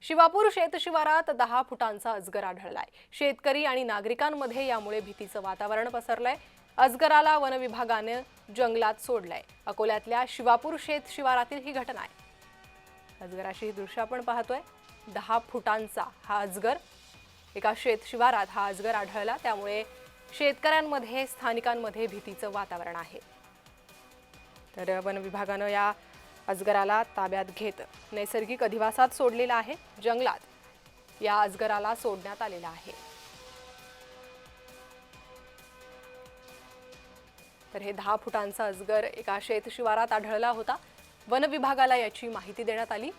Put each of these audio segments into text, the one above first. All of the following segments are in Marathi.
शिवापूर शेतशिवारात 10 फुटांचा अजगर आढळलाय। शेतकरी आणि नागरिकांमध्ये यामुळे भीतीचं वातावरण पसरलंय। अजगराला वन विभागाने जंगलात सोडलंय। अकोल्यातल्या शिवापूर शेतशिवारातील ही घटना आहे। अजगराची ही दृश्य आपण पाहतोय। 10 फुटांचा हा अजगर एका शेतशिवारात हा अजगर आढळला, त्यामुळे शेतकऱ्यांमध्ये स्थानिकांमध्ये भीतीचं वातावरण आहे। तर वन विभागानं या अजगराला ताब्यात घेत नैसर्गिक अधिवासात सोडलेला आहे। जंगलात या अजगराला सोडण्यात आलेलं आहे। तर हे 10 फुटांचा अजगर एका शेतशिवारात आढळला होता। वन विभागाला याची माहिती देण्यात आली।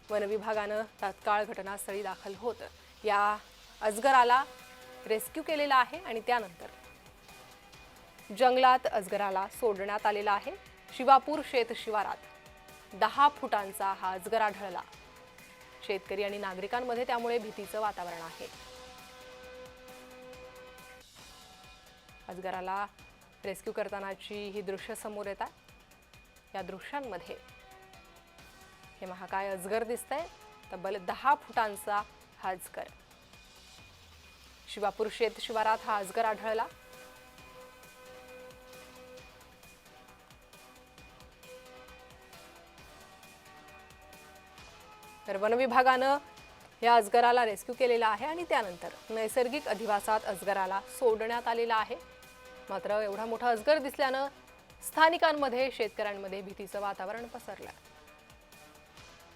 वन विभागानं तात्काळ घटनास्थळी दाखल होत या अजगराला रेस्क्यू केलेला आहे आणि त्यानंतर जंगलात अजगराला सोडण्यात आलेला आहे। शिवापूर शेतशिवारात 10 फुटांचा हा अजगर आढळला। शेतकरी आणि नागरिकांमध्ये त्यामुळे भीतीचं वातावरण आहे। अजगराला रेस्क्यू करतानाची ही दृश्य समोर येतात। या दृश्यांमध्ये हे महाकाय अजगर दिसतंय। तब्बल 10 फुटांचा हा अजगर शिवापूर शेतशिवारात हा अजगर आढळला। तर वन विभागानं या अजगराला रेस्क्यू केलेला आहे आणि त्यानंतर नैसर्गिक अधिवासात अजगराला सोडण्यात आलेला आहे। मात्र एवढा मोठा अजगर दिसल्यानं स्थानिकांमध्ये शेतकऱ्यांमध्ये भीतीचं वातावरण पसरलं।